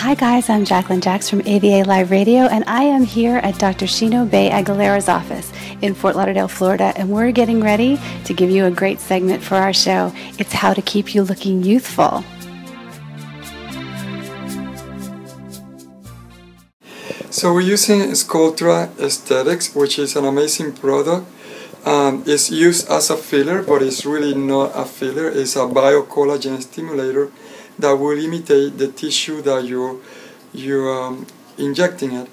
Hi guys, I'm Jacqueline Jax from A.V.A Live Radio, and I am here at Dr. Shino Bay Aguilera's office in Fort Lauderdale, Florida, and we're getting ready to give you a great segment for our show. It's how to keep you looking youthful. So we're using Sculptra Aesthetics, which is an amazing product. It's used as a filler, but it's really not a filler. It's a biocollagen stimulator that will imitate the tissue that you're injecting it.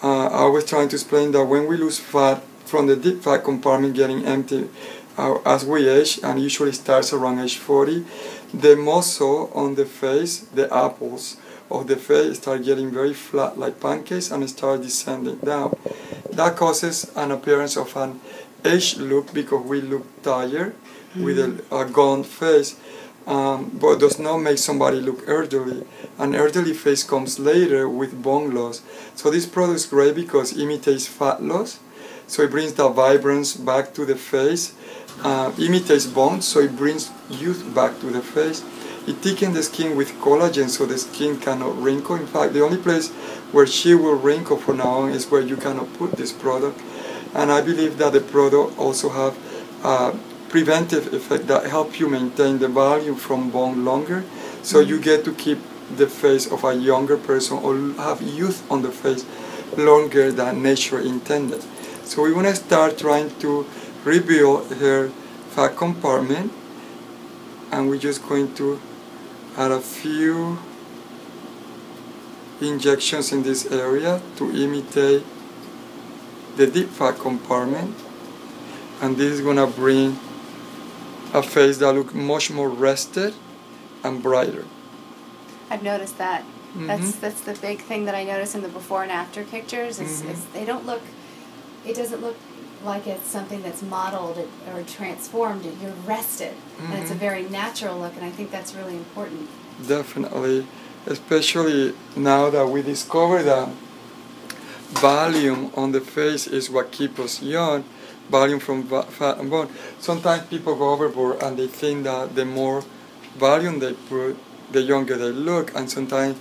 I was trying to explain that when we lose fat from the deep fat compartment getting empty as we age, and usually starts around age 40, the muscle on the face, the apples of the face, start getting very flat like pancakes and start descending down. That causes an appearance of an aged look because we look tired with a gaunt face. But does not make somebody look elderly. An elderly face comes later with bone loss. So this product is great because it imitates fat loss. So it brings the vibrance back to the face. Imitates bone, so it brings youth back to the face. It thickens the skin with collagen so the skin cannot wrinkle. In fact, the only place where she will wrinkle from now on is where you cannot put this product. And I believe that the product also have preventive effect that help you maintain the volume from bone longer, so you get to keep the face of a younger person or have youth on the face longer than nature intended. So we want to start trying to rebuild her fat compartment, and we're just going to add a few injections in this area to imitate the deep fat compartment, and this is going to bring a face that looks much more rested and brighter. I've noticed that. That's the big thing that I notice in the before and after pictures is they don't look, it doesn't look like it's something that's modeled or transformed. You're rested, and it's a very natural look, and I think that's really important. Definitely, especially now that we discover that volume on the face is what keeps us young. Volume from fat and bone. Sometimes people go overboard and they think that the more volume they put, the younger they look, and sometimes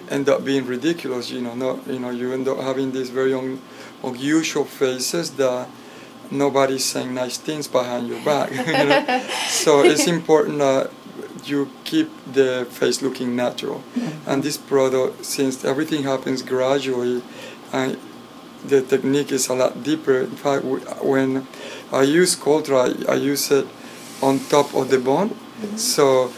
end up being ridiculous. You end up having these very unusual faces that nobody's saying nice things behind your back. So it's important that you keep the face looking natural. And this product, since everything happens gradually, the technique is a lot deeper. In fact, when I use Sculptra, I use it on top of the bone. So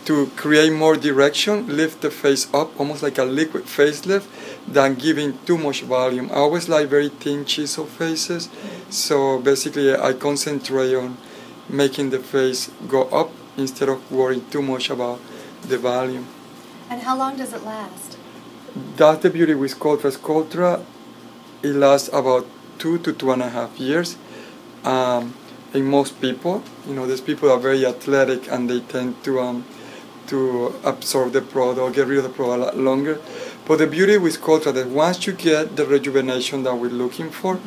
to create more direction, lift the face up, almost like a liquid facelift, than giving too much volume. I always like very thin chisel faces. So basically I concentrate on making the face go up instead of worrying too much about the volume. And how long does it last? That's the beauty with Sculptra. Sculptra, it lasts about 2 to 2.5 years. In most people, there's people that are very athletic and they tend to absorb the product or get rid of the product a lot longer. But the beauty with Sculptra that once you get the rejuvenation that we're looking for,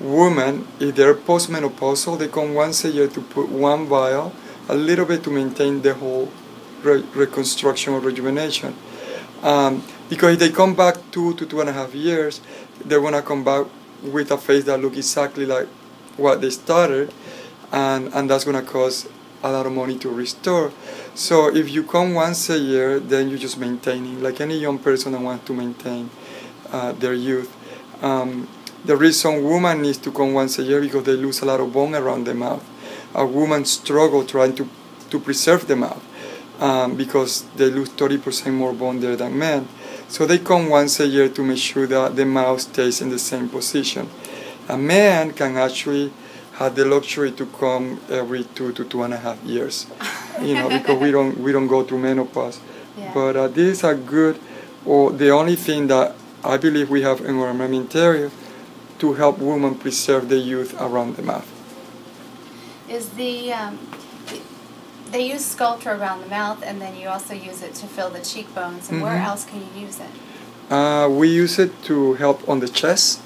women, if they're postmenopausal, they come once a year to put one vial, a little bit to maintain the whole reconstruction or rejuvenation. Because if they come back 2 to 2.5 years, they're going to come back with a face that looks exactly like what they started, and that's going to cost a lot of money to restore. So if you come once a year, then you're just maintaining, like any young person that wants to maintain their youth. The reason woman needs to come once a year because they lose a lot of bone around the mouth. A woman struggles trying to preserve the mouth because they lose 30% more bone there than men. So they come once a year to make sure that the mouth stays in the same position. A man can actually have the luxury to come every 2 to 2.5 years, because we don't go through menopause. Yeah. But these are good, or the only thing that I believe we have in our armamentarium to help women preserve the youth around the mouth. Is they use Sculptra around the mouth, and then you also use it to fill the cheekbones. And where else can you use it? We use it to help on the chest.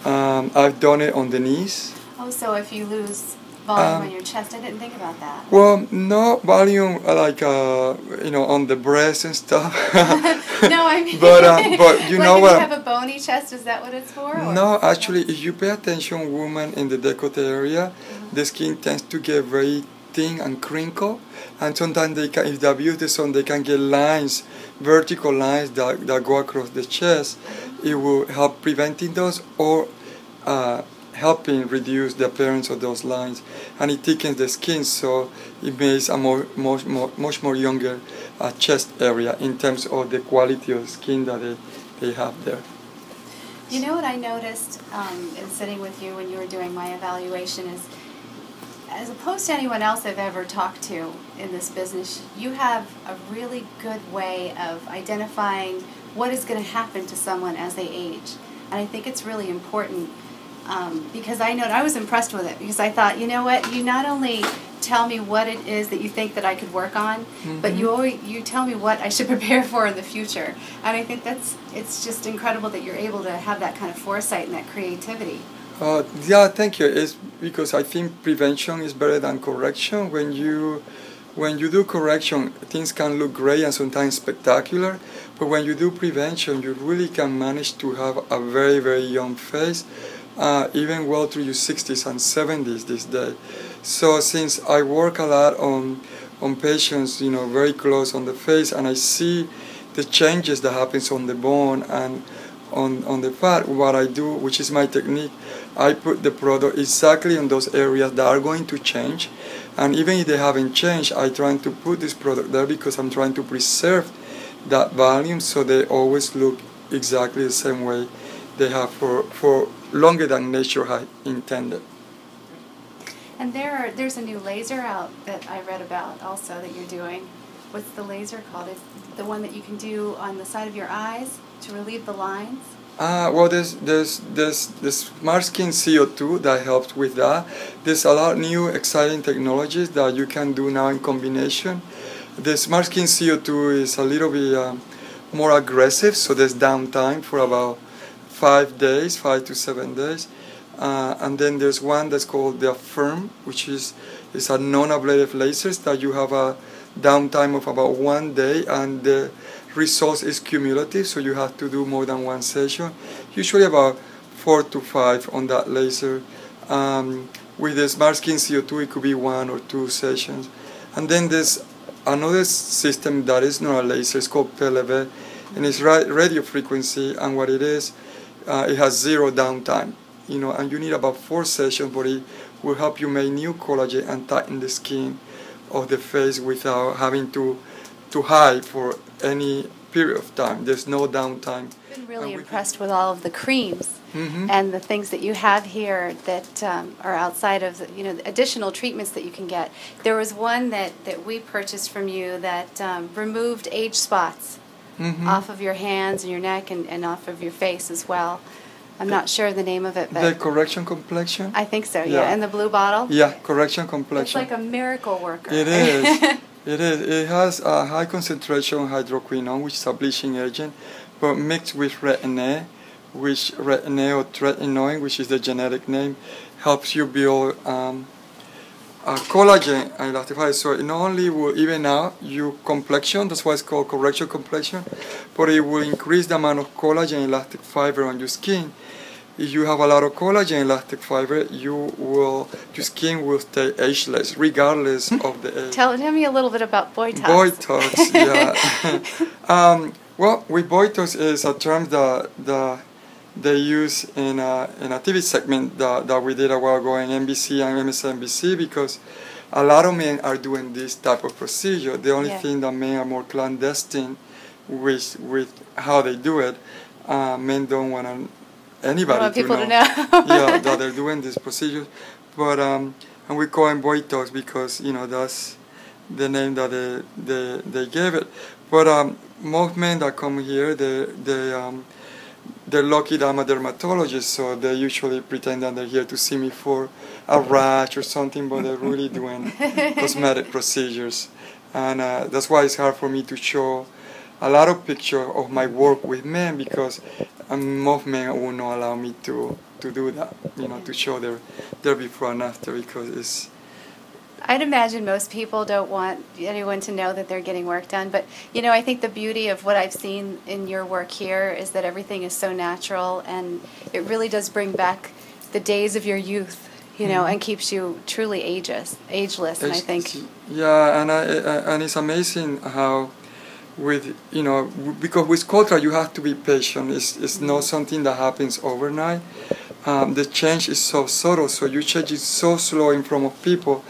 I've done it on the knees. Oh, so if you lose volume on your chest. I didn't think about that. Well, no volume like on the breast and stuff. No, I mean, but you like know if what? you have a bony chest, is that what it's for? No, actually, if you pay attention, women in the decollete area, the skin tends to get very thin and crinkle, and sometimes they can, if they abuse the sun, they can get lines, vertical lines that go across the chest. It will help preventing those or helping reduce the appearance of those lines, and it thickens the skin, so it makes a much more younger chest area in terms of the quality of skin that they have there. You know what I noticed in sitting with you when you were doing my evaluation is, as opposed to anyone else I've ever talked to in this business, you have a really good way of identifying what is going to happen to someone as they age. And I think it's really important because I was impressed with it, because I thought, you know what, you not only tell me what it is that you think that I could work on, but you tell me what I should prepare for in the future. And I think it's just incredible that you're able to have that kind of foresight and that creativity. Yeah, thank you. It's because I think prevention is better than correction. When you do correction, things can look great and sometimes spectacular, but when you do prevention, you really can manage to have a very, very young face, even well through your 60s and 70s this day. So since I work a lot on patients, very close on the face, and I see the changes that happens on the bone and on the fat, what I do, which is my technique, I put the product exactly on those areas that are going to change. And even if they haven't changed, I try to put this product there because I'm trying to preserve that volume so they always look exactly the same way they have for longer than nature had intended. And there's a new laser out that I read about also that you're doing. What's the laser called? It's the one that you can do on the side of your eyes to relieve the lines? Well, there's Smart Skin CO2 that helps with that. There's a lot of new exciting technologies that you can do now in combination. The Smart Skin CO2 is a little bit more aggressive, so there's downtime for about 5 to 7 days. And then there's one that's called the Affirm, which is a non-ablative lasers that you have a downtime of about 1 day, and the results is cumulative, so you have to do more than one session, usually about 4 to 5 on that laser. With the Smart Skin CO2, it could be 1 or 2 sessions. And then there's another system that is not a laser, it's called PLV, and it's radio frequency, and what it is, it has 0 downtime, and you need about 4 sessions, but it will help you make new collagen and tighten the skin of the face without having to hide for any period of time. There's no downtime. I've been really impressed with all of the creams and the things that you have here that are outside of the, additional treatments that you can get. There was one that we purchased from you that removed age spots off of your hands and your neck and off of your face as well. I'm not sure the name of it, but... The correction complexion? I think so, yeah. And the blue bottle? Yeah, correction complexion. It's like a miracle worker. It is. It is. It has a high concentration of hydroquinone, which is a bleaching agent, but mixed with retin-A, which retin-A or tretinoin, which is the genetic name, helps you build collagen and elastify. So it not only will even out your complexion, that's why it's called correction complexion, but it will increase the amount of collagen and elastic fiber on your skin. If you have a lot of collagen and elastic fiber, your skin will stay ageless regardless of the age. Tell me a little bit about Botox. Botox, yeah. Well, with Botox is a term that they use in a TV segment that we did a while ago in NBC and MSNBC, because a lot of men are doing this type of procedure. The only thing that men are more clandestine with how they do it. Men don't want anybody people to know. Yeah, that they're doing this procedure. But and we call it Botox because that's the name that they gave it. But most men that come here, they're lucky that I'm a dermatologist, so they usually pretend that they're here to see me for a rash or something, but they're really doing cosmetic procedures. And that's why it's hard for me to show a lot of pictures of my work with men, because most men will not allow me to do that, to show their before and after, because I'd imagine most people don't want anyone to know that they're getting work done, but you know, I think the beauty of what I've seen in your work here is that everything is so natural, and it really does bring back the days of your youth, you know, and keeps you truly ageless. And I think, yeah, and it's amazing how, with because with Sculptra you have to be patient. It's not something that happens overnight. The change is so subtle, so you change it so slow in front of people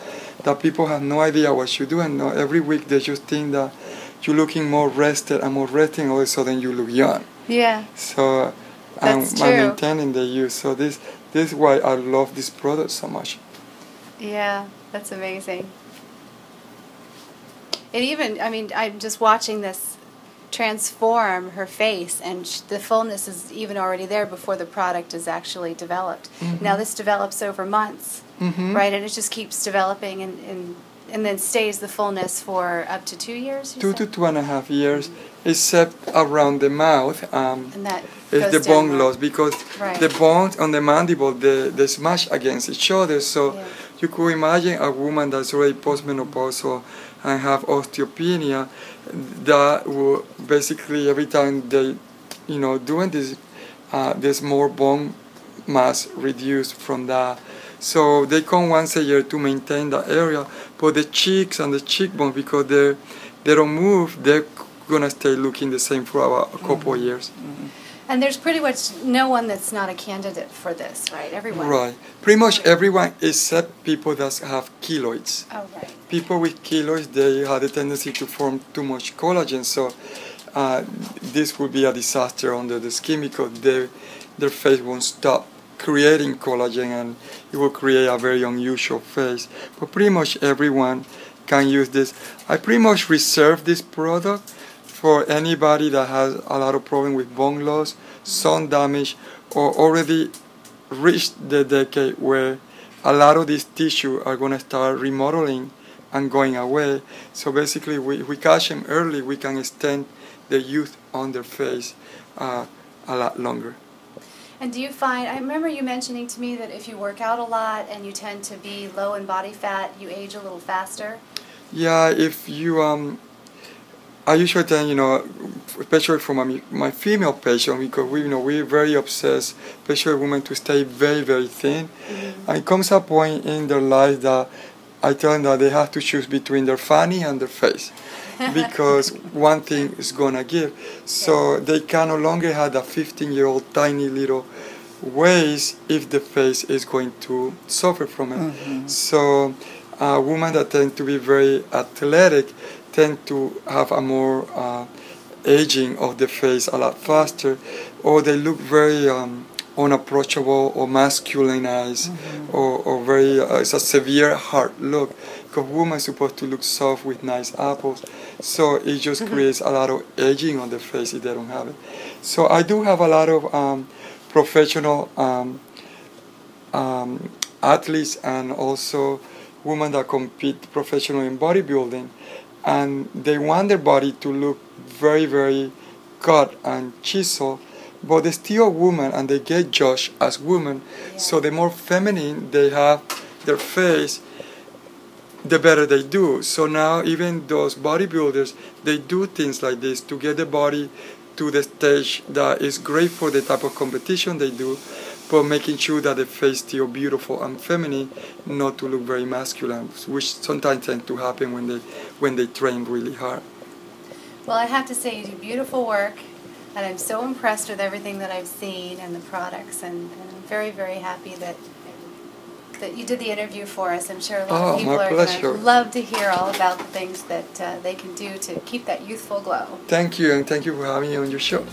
that people have no idea what you do, and every week they just think that you're looking more rested and more rested, and all of a sudden you look young. Yeah. So I'm maintaining the youth. So this is why I love this product so much. Yeah, that's amazing. It even, I mean, I'm just watching this transform her face, and the fullness is even already there before the product is actually developed. Now this develops over months, right? And it just keeps developing and then stays the fullness for up to 2 years? 2 to 2.5 years, except around the mouth. And that is the bone loss, because the bones on the mandible, they smash against each other. So you could imagine a woman that's already postmenopausal and have osteopenia, that will basically every time they, doing this, there's more bone mass reduced from that. So they come once a year to maintain that area, but the cheeks and the cheekbones, because they don't move, they're gonna stay looking the same for about a couple of years. And there's pretty much no one that's not a candidate for this, right? Everyone. Right. Pretty much everyone except people that have keloids. Oh, right. People with keloids, they have a tendency to form too much collagen, so this would be a disaster under the skin, because their face won't stop creating collagen, and it will create a very unusual face. But pretty much everyone can use this. I pretty much reserve this product for anybody that has a lot of problem with bone loss, sun damage, or already reached the decade where a lot of these tissues are going to start remodeling and going away. So basically, we catch them early, we can extend the youth on their face a lot longer. And do you find, I remember you mentioning to me that if you work out a lot and you tend to be low in body fat, you age a little faster? Yeah, if you, I usually tell, especially for my female patient, because we're very obsessed, especially women, to stay very, very thin. And it comes a point in their life that I tell them that they have to choose between their fanny and their face, because one thing is gonna give. So they can no longer have a 15-year-old tiny little waist if the face is going to suffer from it. So women that tend to be very athletic tend to have a more aging of the face a lot faster, or they look very unapproachable or masculinized, or very, it's a severe hard look, because women are supposed to look soft with nice apples, so it just creates a lot of aging on the face if they don't have it. So I do have a lot of professional athletes, and also women that compete professionally in bodybuilding, and they want their body to look very, very cut and chiseled, but they're still women and they get judged as women. So the more feminine they have their face, the better they do. So now even those bodybuilders, they do things like this to get the body to the stage that is great for the type of competition they do, but making sure that the face is still beautiful and feminine, not to look very masculine, which sometimes tends to happen when they train really hard. Well, I have to say, you do beautiful work, and I'm so impressed with everything that I've seen and the products, and I'm very, very happy that you did the interview for us. I'm sure a lot of people are going to love to hear all about the things that they can do to keep that youthful glow. Thank you, and thank you for having me on your show.